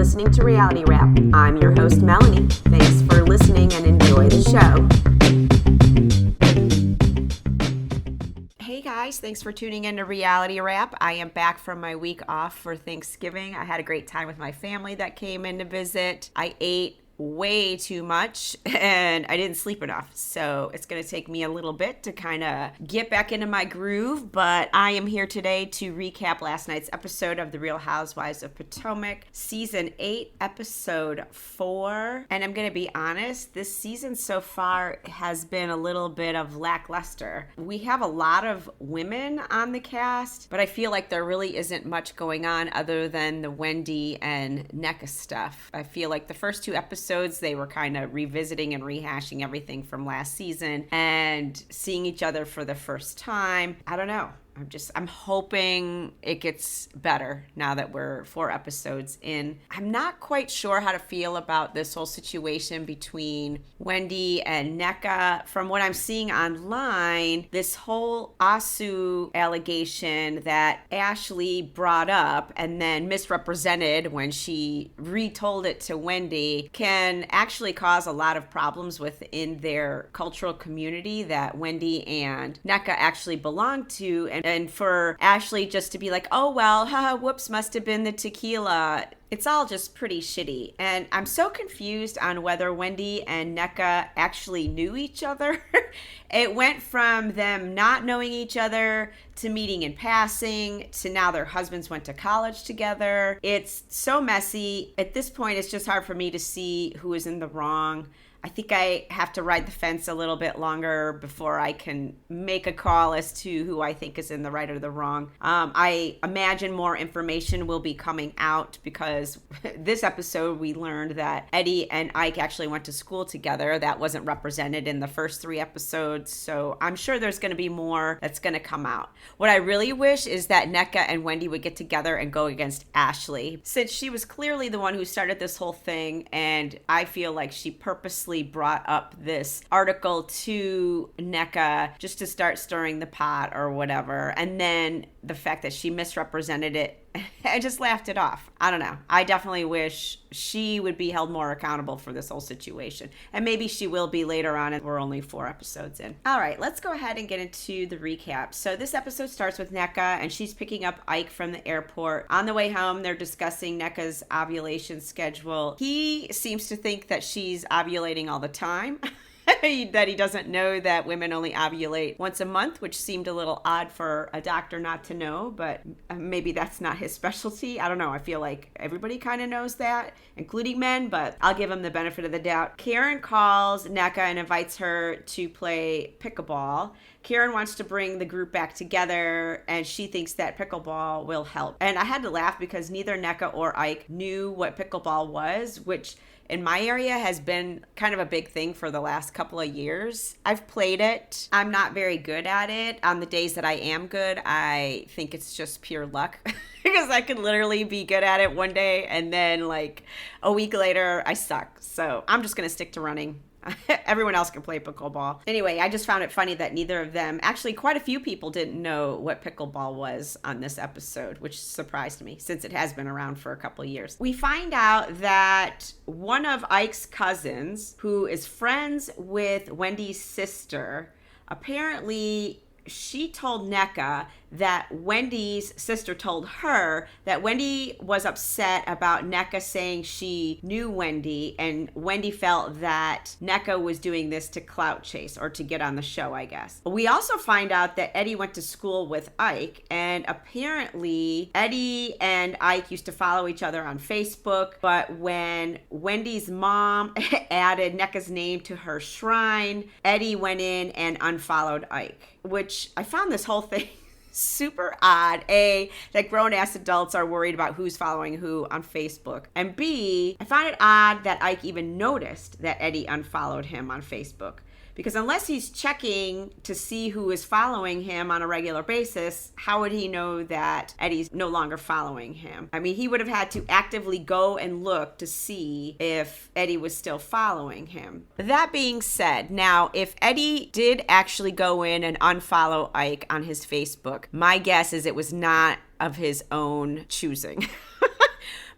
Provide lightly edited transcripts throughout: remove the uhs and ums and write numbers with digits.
listening to Reality Wrap. I'm your host, Melanie. Thanks for listening and enjoy the show. Hey guys, thanks for tuning in to Reality Wrap. I am back from my week off for Thanksgiving. I had a great time with my family that came in to visit. I ate way too much and I didn't sleep enough, so it's going to take me a little bit to kind of get back into my groove, but I am here today to recap last night's episode of The Real Housewives of Potomac, season 8, episode 4. And I'm going to be honest, this season so far has been a little bit of lackluster. We have a lot of women on the cast, but I feel like there really isn't much going on other than the Wendy and Nneka stuff. I feel like the first 2 episodes they were kind of revisiting and rehashing everything from last season and seeing each other for the first time. I don't know. I'm hoping it gets better now that we're 4 episodes in. I'm not quite sure how to feel about this whole situation between Wendy and Nneka. From what I'm seeing online, this whole Asu allegation that Ashley brought up and then misrepresented when she retold it to Wendy can actually cause a lot of problems within their cultural community that Wendy and Nneka actually belong to. And for Ashley just to be like, oh, well, haha, whoops, must have been the tequila. It's all just pretty shitty. And I'm so confused on whether Wendy and Nneka actually knew each other. It went from them not knowing each other to meeting in passing to now their husbands went to college together. It's so messy. At this point, it's just hard for me to see who is in the wrong. I think I have to ride the fence a little bit longer before I can make a call as to who I think is in the right or the wrong. I imagine more information will be coming out because this episode we learned that Eddie and Ike actually went to school together. That wasn't represented in the first 3 episodes, so I'm sure there's going to be more that's going to come out. What I really wish is that Nneka and Wendy would get together and go against Ashley, since she was clearly the one who started this whole thing, and I feel like she purposely brought up this article to Nneka just to start stirring the pot or whatever. And then the fact that she misrepresented it, I just laughed it off. I don't know. I definitely wish she would be held more accountable for this whole situation. And maybe she will be later on, and we're only 4 episodes in. All right, let's go ahead and get into the recap. So this episode starts with Nneka, and she's picking up Ike from the airport. On the way home, they're discussing Nneka's ovulation schedule. He seems to think that she's ovulating all the time. That he doesn't know that women only ovulate once a month, which seemed a little odd for a doctor not to know, but maybe that's not his specialty. I don't know. I feel like everybody kind of knows that, including men, but I'll give him the benefit of the doubt. Karen calls Nneka and invites her to play pickleball. Karen wants to bring the group back together, and she thinks that pickleball will help. And I had to laugh because neither Nneka or Ike knew what pickleball was, which in my area has been kind of a big thing for the last couple of years. I've played it. I'm not very good at it. On the days that I am good, I think it's just pure luck because I could literally be good at it one day and then like a week later I suck. So I'm just going to stick to running. Everyone else can play pickleball. Anyway, I just found it funny that neither of them, actually quite a few people didn't know what pickleball was on this episode, which surprised me since it has been around for a couple of years. We find out that one of Ike's cousins, who is friends with Wendy's sister, apparently she told Nneka that Wendy's sister told her that Wendy was upset about Nneka saying she knew Wendy, and Wendy felt that Nneka was doing this to clout chase or to get on the show, I guess. We also find out that Eddie went to school with Ike, and apparently Eddie and Ike used to follow each other on Facebook, but when Wendy's mom added Nneka's name to her shrine, Eddie went in and unfollowed Ike, which I found this whole thing super odd. A, that grown-ass adults are worried about who's following who on Facebook. And B, I found it odd that Ike even noticed that Eddie unfollowed him on Facebook. Because unless he's checking to see who is following him on a regular basis, how would he know that Eddie's no longer following him? I mean, he would have had to actively go and look to see if Eddie was still following him. That being said, now, if Eddie did actually go in and unfollow Ike on his Facebook, my guess is it was not of his own choosing.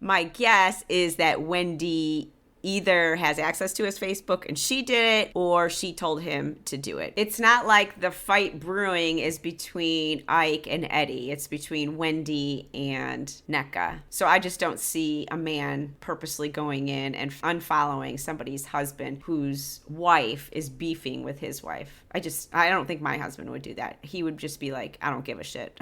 My guess is that Wendy either has access to his Facebook and she did it, or she told him to do it. It's not like the fight brewing is between Ike and Eddie. It's between Wendy and NECA. So I just don't see a man purposely going in and unfollowing somebody's husband whose wife is beefing with his wife. I don't think my husband would do that. He would just be like, I don't give a shit.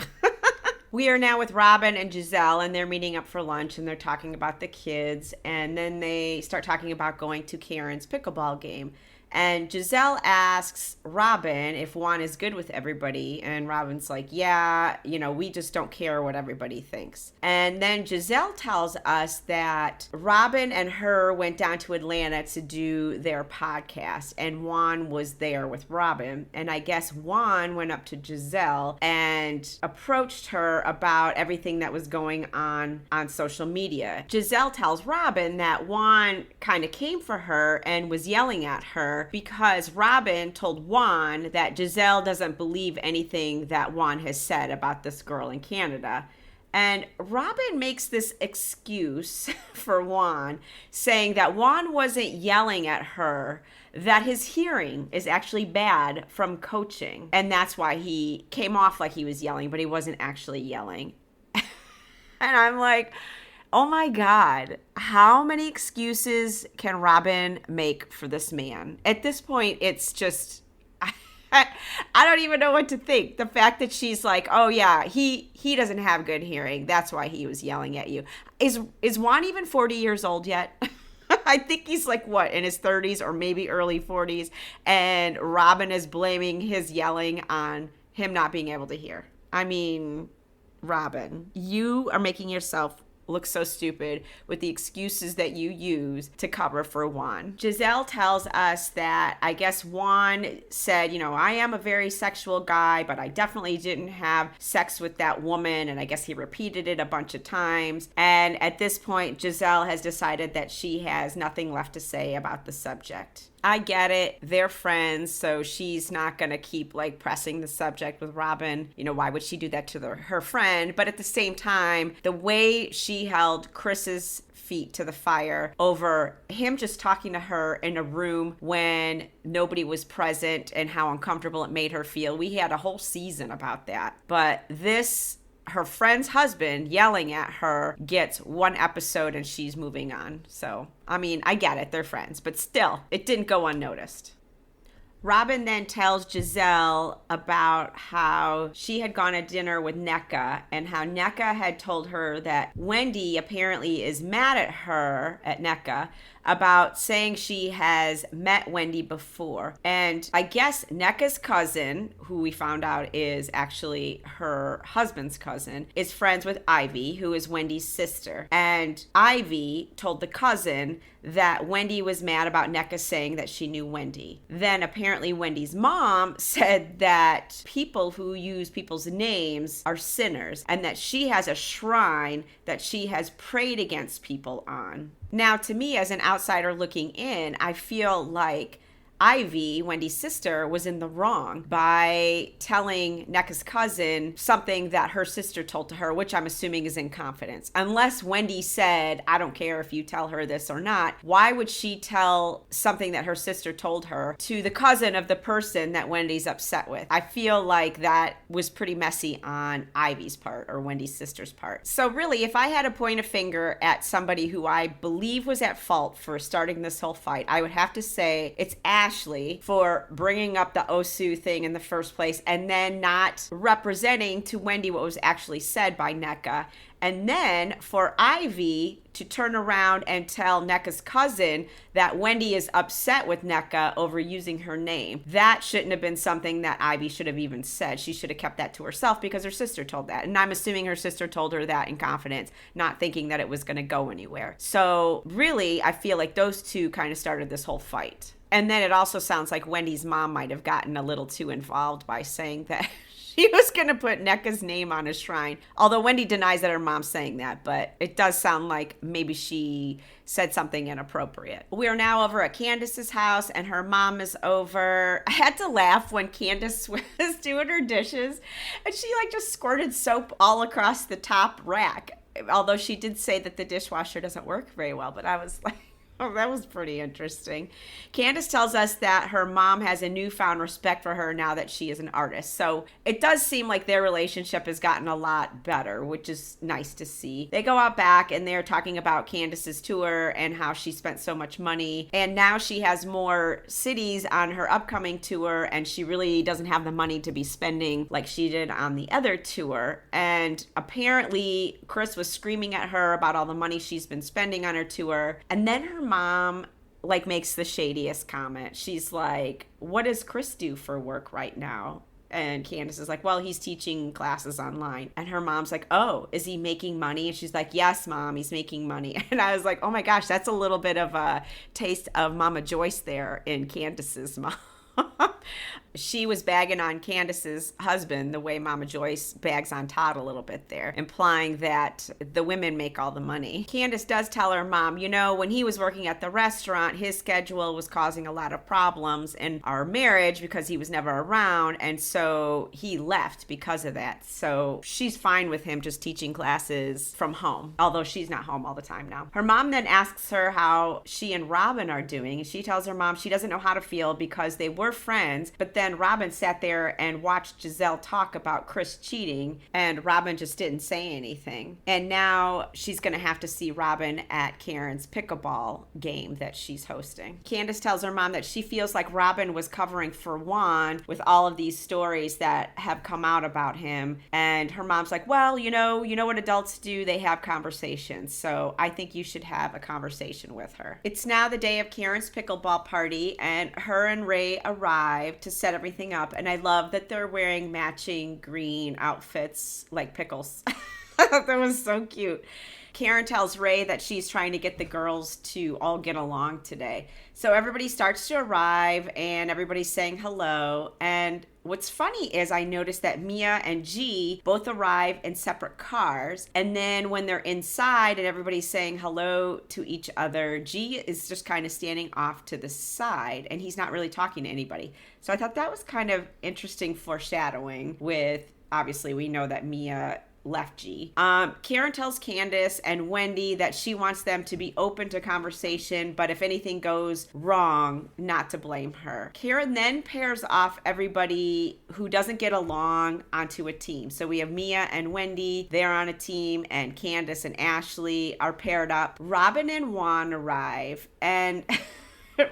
We are now with Robin and Giselle, and they're meeting up for lunch, and they're talking about the kids, and then they start talking about going to Karen's pickleball game. And Giselle asks Robin if Juan is good with everybody, and Robin's like, yeah, we just don't care what everybody thinks. And then Giselle tells us that Robin and her went down to Atlanta to do their podcast, and Juan was there with Robin. And I guess Juan went up to Giselle and approached her about everything that was going on social media. Giselle tells Robin that Juan kind of came for her and was yelling at her because Robin told Juan that Giselle doesn't believe anything that Juan has said about this girl in Canada. And Robin makes this excuse for Juan, saying that Juan wasn't yelling at her, that his hearing is actually bad from coaching. And that's why he came off like he was yelling, but he wasn't actually yelling. And I'm like, oh my God, how many excuses can Robin make for this man? At this point, it's just, I don't even know what to think. The fact that she's like, oh yeah, he doesn't have good hearing. That's why he was yelling at you. Is Juan even 40 years old yet? I think he's like, what, in his 30s or maybe early 40s. And Robin is blaming his yelling on him not being able to hear. I mean, Robin, you are making yourself look so stupid with the excuses that you use to cover for Juan. Giselle tells us that I guess Juan said, I am a very sexual guy, but I definitely didn't have sex with that woman. And I guess he repeated it a bunch of times. And at this point, Giselle has decided that she has nothing left to say about the subject. I get it. They're friends, so she's not going to keep pressing the subject with Robin. Why would she do that to her friend? But at the same time, the way she held Chris's feet to the fire over him just talking to her in a room when nobody was present and how uncomfortable it made her feel. We had a whole season about that. But her friend's husband yelling at her gets one episode and she's moving on. So, I mean, I get it. They're friends. But still, it didn't go unnoticed. Robin then tells Giselle about how she had gone to dinner with NECA and how NECA had told her that Wendy apparently is mad at her, at NECA, about saying she has met Wendy before. And I guess NECA's cousin, who we found out is actually her husband's cousin, is friends with Ivy, who is Wendy's sister. And Ivy told the cousin that Wendy was mad about NECA saying that she knew Wendy. Then apparently Wendy's mom said that people who use people's names are sinners and that she has a shrine that she has prayed against people on. Now, to me, as an outsider looking in, I feel like Ivy, Wendy's sister, was in the wrong by telling NECA's cousin something that her sister told to her, which I'm assuming is in confidence. Unless Wendy said, I don't care if you tell her this or not, why would she tell something that her sister told her to the cousin of the person that Wendy's upset with? I feel like that was pretty messy on Ivy's part, or Wendy's sister's part. So really, if I had to point a finger at somebody who I believe was at fault for starting this whole fight, I would have to say it's Ashley for bringing up the Osu thing in the first place and then not representing to Wendy what was actually said by NECA. And then for Ivy to turn around and tell NECA's cousin that Wendy is upset with NECA over using her name. That shouldn't have been something that Ivy should have even said. She should have kept that to herself because her sister told that. And I'm assuming her sister told her that in confidence, not thinking that it was going to go anywhere. So really, I feel like those two kind of started this whole fight. And then it also sounds like Wendy's mom might have gotten a little too involved by saying that she was going to put NECA's name on a shrine. Although Wendy denies that her mom's saying that, but it does sound like maybe she said something inappropriate. We are now over at Candace's house and her mom is over. I had to laugh when Candace was doing her dishes and she just squirted soap all across the top rack. Although she did say that the dishwasher doesn't work very well, but I was like, oh, that was pretty interesting. Candace tells us that her mom has a newfound respect for her now that she is an artist. So it does seem like their relationship has gotten a lot better, which is nice to see. They go out back and they're talking about Candace's tour and how she spent so much money. And now she has more cities on her upcoming tour, and she really doesn't have the money to be spending like she did on the other tour. And apparently Chris was screaming at her about all the money she's been spending on her tour. And then her mom like makes the shadiest comment. She's like, what does Chris do for work right now? And Candace is like, well, he's teaching classes online. And her mom's like, oh, is he making money? And she's like, yes, Mom, he's making money. And I was like, oh my gosh, that's a little bit of a taste of Mama Joyce there in Candace's mom. She was bagging on Candace's husband the way Mama Joyce bags on Todd a little bit there, implying that the women make all the money. Candace does tell her mom, you know, when he was working at the restaurant, his schedule was causing a lot of problems in our marriage because he was never around, and so he left because of that. So she's fine with him just teaching classes from home, although she's not home all the time now. Her mom then asks her how she and Robin are doing, and she tells her mom she doesn't know how to feel because they were friends, but then Robin sat there and watched Giselle talk about Chris cheating, and Robin just didn't say anything. And now she's going to have to see Robin at Karen's pickleball game that she's hosting. Candace tells her mom that she feels like Robin was covering for Juan with all of these stories that have come out about him. And her mom's like, well, you know what adults do? They have conversations. So I think you should have a conversation with her. It's now the day of Karen's pickleball party, and her and Ray arrive to set everything up, and I love that they're wearing matching green outfits like pickles. I thought that was so cute. Karen tells Ray that she's trying to get the girls to all get along today. So everybody starts to arrive and everybody's saying hello. And what's funny is I noticed that Mia and G both arrive in separate cars. And then when they're inside and everybody's saying hello to each other, G is just kind of standing off to the side and he's not really talking to anybody. So I thought that was kind of interesting foreshadowing with, obviously we know that Mia left G. Karen tells Candace and Wendy that she wants them to be open to conversation, but if anything goes wrong, not to blame her. Karen then pairs off everybody who doesn't get along onto a team. So we have Mia and Wendy, they're on a team, and Candace and Ashley are paired up. Robin and Juan arrive, and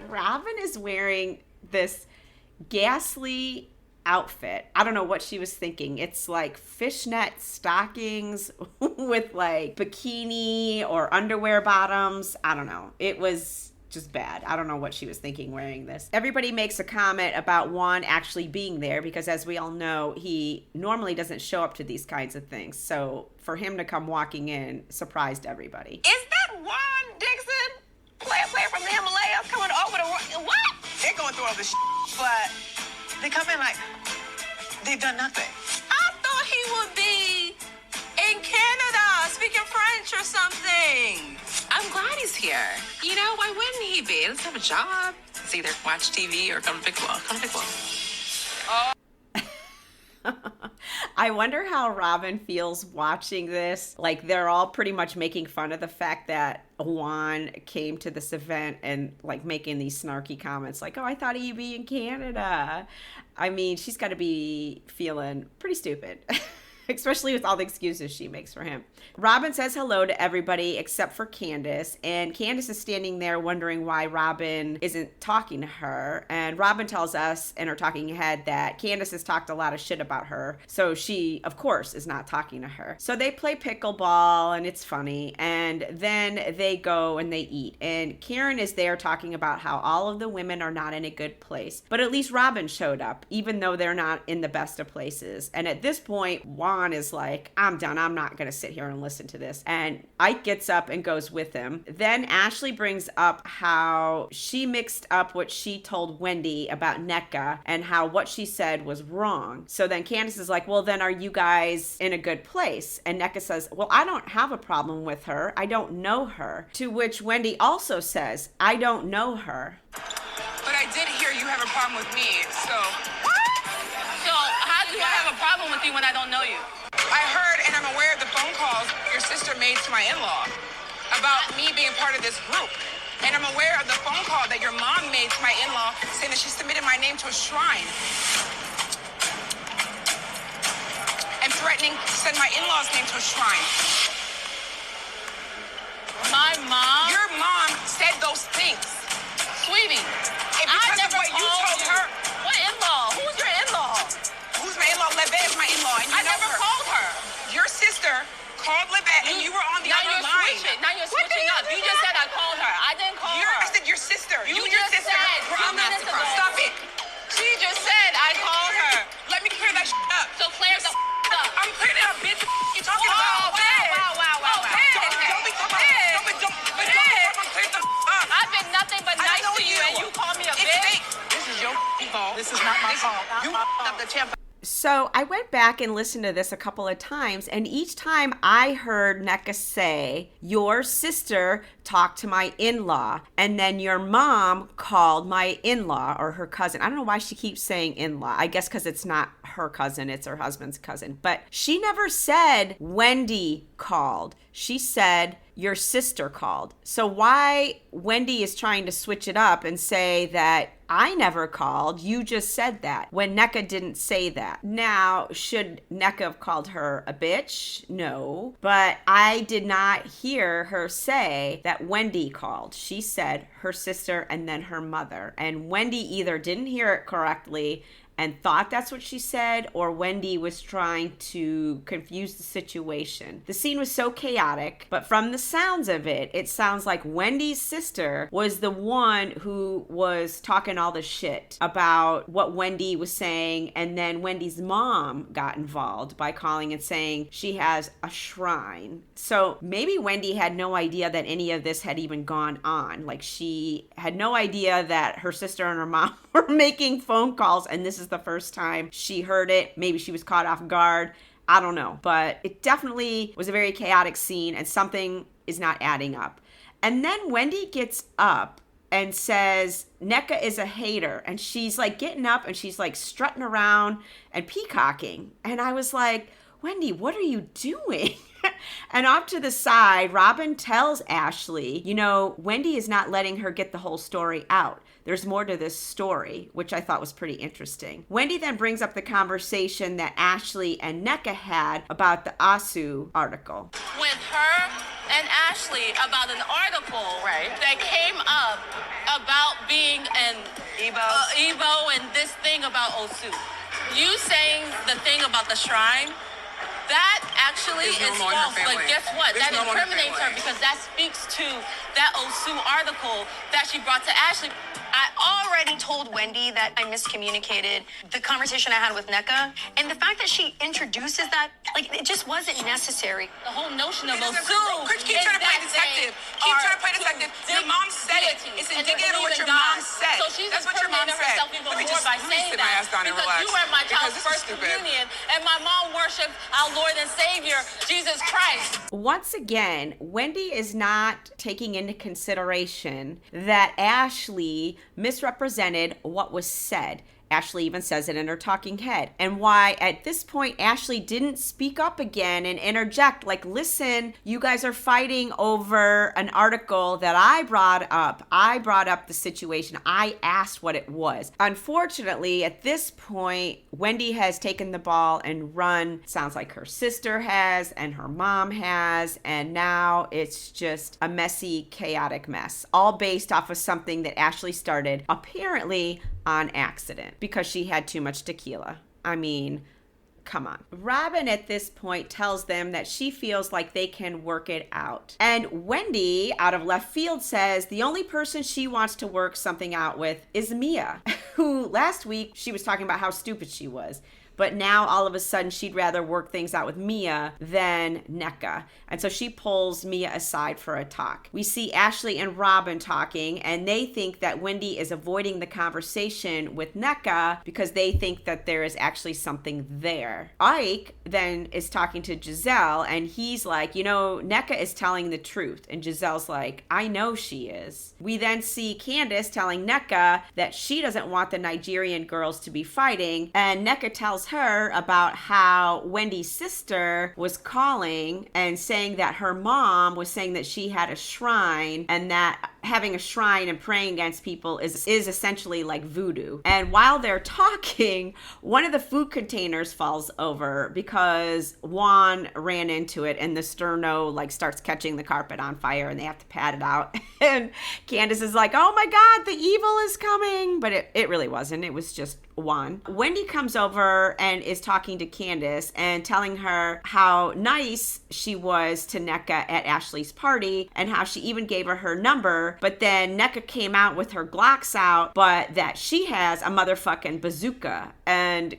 Robin is wearing this ghastly outfit. I don't know what she was thinking. It's like fishnet stockings with like bikini or underwear bottoms. I don't know. It was just bad. I don't know what she was thinking wearing this. Everybody makes a comment about Juan actually being there because, as we all know, he normally doesn't show up to these kinds of things. So for him to come walking in surprised everybody. Is that Juan Dixon? Player from the Himalayas coming over to what? They're going through all this but they come in like they've done nothing. I thought he would be in Canada speaking French or something. I'm glad he's here. You know, why wouldn't he be? He doesn't have a job. It's either watch TV or come to pickleball. Come to pickleball. I wonder how Robin feels watching this. Like, they're all pretty much making fun of the fact that Juan came to this event and like making these snarky comments like, oh, I thought he'd be in Canada. I mean, she's got to be feeling pretty stupid. Especially with all the excuses she makes for him. Robin says hello to everybody except for Candace, and Candace is standing there wondering why Robin isn't talking to her. And Robin tells us in her talking head that Candace has talked a lot of shit about her, so she, of course, is not talking to her. So they play pickleball, and it's funny, and then they go and they eat. And Karen is there talking about how all of the women are not in a good place, but at least Robin showed up, even though they're not in the best of places. And at this point, Juan is like, I'm done. I'm not going to sit here and listen to this. And Ike gets up and goes with him. Then Ashley brings up how she mixed up what she told Wendy about NECA and how what she said was wrong. So then Candace is like, well, then are you guys in a good place? And NECA says, well, I don't have a problem with her. I don't know her. To which Wendy also says, I don't know her. But I did hear you have a problem with me, so... So how do I have a problem with you when I don't know you? I heard and I'm aware of the phone calls. You're sister made to my in-law about me being part of this group. And I'm aware of the phone call that your mom made to my in-law saying that she submitted my name to a shrine and threatening to send my in-law's name to a shrine. My mom? Your mom said those things. Sweetie, I never told you told her. What in-law? Who's your in-law? Who's my in-law? Levette is my in-law. And you I know never her. called her. Your sister called Levette and you were on the other line. Now you're switching up. You just said I called her. I didn't call her. I said your sister. You and your just sister said were on the minutes ago. Stop it. She just said I called her. Let me clear that up. So clear the up. I'm clearing it up, bitch. What you talking Oh, about? wow. Don't be talking about. I'm clearing the up. I've been nothing but I nice know to you, and you call me a It's bitch? fake. This is your fault. This is not my fault. You up the tempo. So I went back and listened to this a couple of times, and each time I heard NECA say, your sister talked to my in-law, and then your mom called my in-law or her cousin. I don't know why she keeps saying in-law. I guess because it's not her cousin, it's her husband's cousin. But she never said Wendy called. She said your sister called. So why Wendy is trying to switch it up and say that I never called, you just said that, when NECA didn't say that. Now, should NECA have called her a bitch? No. But I did not hear her say that Wendy called. She said her sister and then her mother. And Wendy either didn't hear it correctly and thought that's what she said, or Wendy was trying to confuse the situation. The scene was so chaotic, but from the sounds of it, it sounds like Wendy's sister was the one who was talking all the shit about what Wendy was saying, and then Wendy's mom got involved by calling and saying she has a shrine. So maybe Wendy had no idea that any of this had even gone on. Like, she had no idea that her sister and her mom were making phone calls, and this is the first time she heard it. Maybe she was caught off guard. I don't know. But it definitely was a very chaotic scene, and something is not adding up. And then Wendy gets up and says NECA is a hater, and she's like getting up and she's like strutting around and peacocking. And I was like, Wendy, what are you doing? And off to the side, Robin tells Ashley, you know, Wendy is not letting her get the whole story out. There's more to this story, which I thought was pretty interesting. Wendy then brings up the conversation that Ashley and NECA had about the ASU article. With her and Ashley about an article that came up about being an Igbo and this thing about Osu. You saying the thing about the shrine, that actually is false. But guess what? That incriminates her because that speaks to that Osu article that she brought to Ashley. I already told Wendy that I miscommunicated the conversation I had with NECA, and the fact that she introduces that, like, it just wasn't necessary. The whole notion of Osu Keep trying to play detective. Keep trying to play detective. Your mom said it. It's indicative of what your mom said. So she's That's what your mom said. herself even more by saying that. Because you were my child's first communion, and my mom worshipped our Lord and Savior, Jesus Christ. Once again, Wendy is not taking into consideration that Ashley misrepresented what was said. Ashley even says it in her talking head. And why at this point Ashley didn't speak up again and interject, like, listen, you guys are fighting over an article that I brought up. I brought up the situation. I asked what it was. Unfortunately, at this point, Wendy has taken the ball and run. Sounds like her sister has and her mom has. And now it's just a messy, chaotic mess, all based off of something that Ashley started apparently on accident because she had too much tequila. I mean, come on. Robin at this point tells them that she feels like they can work it out. And Wendy, out of left field, says the only person she wants to work something out with is Mia, who last week she was talking about how stupid she was. But now all of a sudden she'd rather work things out with Mia than NECA. And so she pulls Mia aside for a talk. We see Ashley and Robin talking, and they think that Wendy is avoiding the conversation with NECA because they think that there is actually something there. Ike then is talking to Giselle, and he's like, you know, NECA is telling the truth. And Giselle's like, I know she is. We then see Candace telling NECA that she doesn't want the Nigerian girls to be fighting, and NECA tells tells her about how Wendy's sister was calling and saying that her mom was saying that she had a shrine and that having a shrine and praying against people is essentially like voodoo. And while they're talking, one of the food containers falls over because Juan ran into it and the sterno like starts catching the carpet on fire and they have to pat it out. And Candace is like, oh my God, the evil is coming. But it really wasn't. It was just Juan. Wendy comes over and is talking to Candace and telling her how nice she was to NECA at Ashley's party and how she even gave her number. But then NECA came out with her Glocks out, but that she has a motherfucking bazooka. And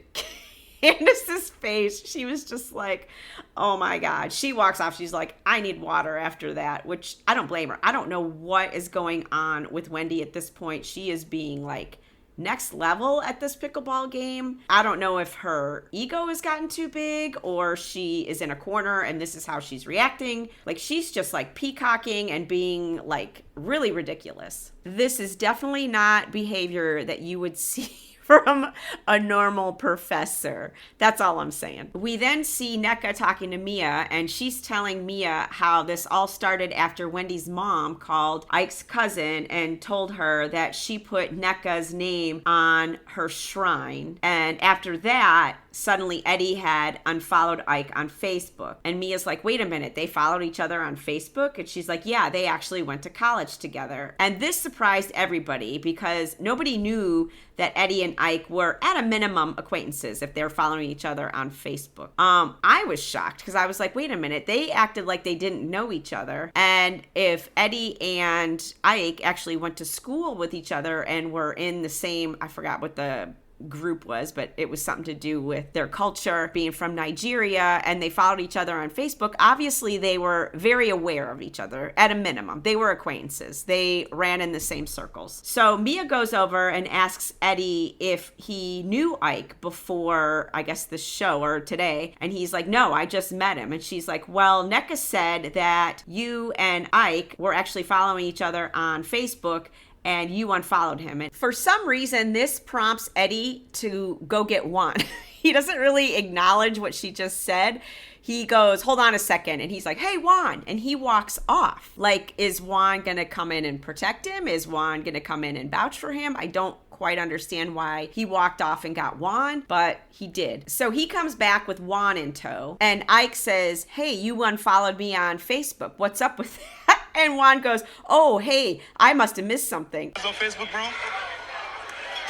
Candace's face, she was just like, oh my God. She walks off. She's like, I need water after that, which I don't blame her. I don't know what is going on with Wendy at this point. She is being like next level at this pickleball game. I don't know if her ego has gotten too big or she is in a corner and this is how she's reacting. Like she's just like peacocking and being like really ridiculous. This is definitely not behavior that you would see from a normal professor. That's all I'm saying. We then see NECA talking to Mia, and she's telling Mia how this all started after Wendy's mom called Ike's cousin and told her that she put NECA's name on her shrine. And after that, suddenly Eddie had unfollowed Ike on Facebook. And Mia's like, wait a minute, they followed each other on Facebook? And she's like, yeah, they actually went to college together. And this surprised everybody because nobody knew that Eddie and Ike were at a minimum acquaintances if they're following each other on Facebook. I was shocked because I was like, wait a minute, they acted like they didn't know each other. And if Eddie and Ike actually went to school with each other and were in the same, I forgot what the group was, but it was something to do with their culture, being from Nigeria, and they followed each other on Facebook. Obviously, they were very aware of each other at a minimum. They were acquaintances. They ran in the same circles. So Mia goes over and asks Eddie if he knew Ike before, I guess, the show or today. And he's like, no, I just met him. And she's like, well, NECA said that you and Ike were actually following each other on Facebook and you unfollowed him. And for some reason, this prompts Eddie to go get Juan. He doesn't really acknowledge what she just said. He goes, hold on a second. And he's like, hey, Juan. And he walks off. Like, is Juan going to come in and protect him? Is Juan going to come in and vouch for him? I don't quite understand why he walked off and got Juan, but he did. So he comes back with Juan in tow. And Ike says, hey, you unfollowed me on Facebook. What's up with that? And Juan goes, oh, hey, I must have missed something. On Facebook, bro?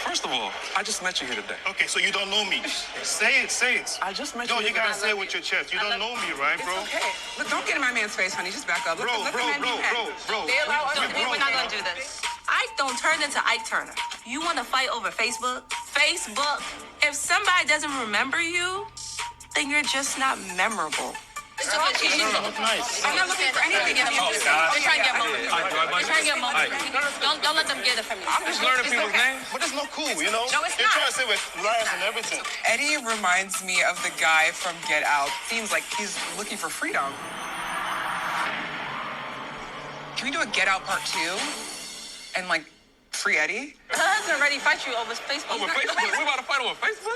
First of all, I just met you here today. Okay, so you don't know me. Say it. I just met you. No, you gotta say it with your chest. You don't know me, right, bro? It's okay. But don't get in my man's face, honey. Just back up. Bro. They allow us. We're not gonna do this. Ike don't turn into Ike Turner. You want to fight over Facebook? Facebook. If somebody doesn't remember you, then you're just not memorable. Nice. I'm not looking for anything in you. They're trying to get moments. Don't let them get it from you. I'm just learning people's names. But it's not cool, you know? No, it's They're not. trying to say we're liars and everything. Eddie reminds me of the guy from Get Out. Seems like he's looking for freedom. Can we do a Get Out Part 2? And like free Eddie? Her husband already fight you over Facebook. Over Facebook? We're about to fight over Facebook?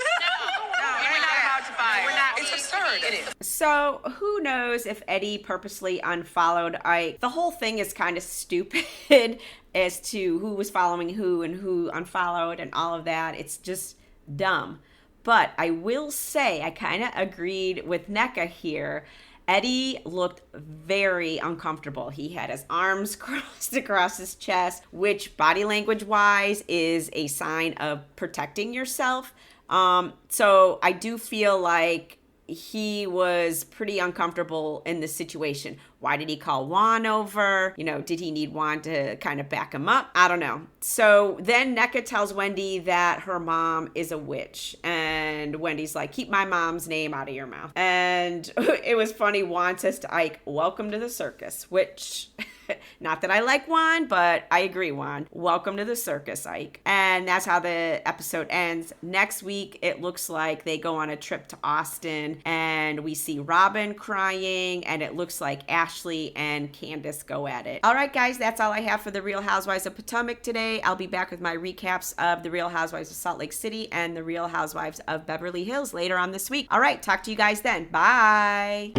No, we're not about to fight. It's absurd. It is. So who knows if Eddie purposely unfollowed Ike. The whole thing is kind of stupid as to who was following who and who unfollowed and all of that. It's just dumb. But I will say I kind of agreed with NECA here. Eddie looked very uncomfortable. He had his arms crossed across his chest, which body language wise is a sign of protecting yourself. So I do feel like he was pretty uncomfortable in this situation. Why did he call Juan over? You know, did he need Juan to kind of back him up? I don't know. So then NECA tells Wendy that her mom is a witch. And Wendy's like, keep my mom's name out of your mouth. And it was funny. Juan says to Ike, welcome to the circus, which... Not that I like Juan, but I agree, Juan. Welcome to the circus, Ike. And that's how the episode ends. Next week, it looks like they go on a trip to Austin, and we see Robin crying, and it looks like Ashley and Candace go at it. All right, guys, that's all I have for the Real Housewives of Potomac today. I'll be back with my recaps of the Real Housewives of Salt Lake City and the Real Housewives of of Beverly Hills later on this week. All right, talk to you guys then. Bye.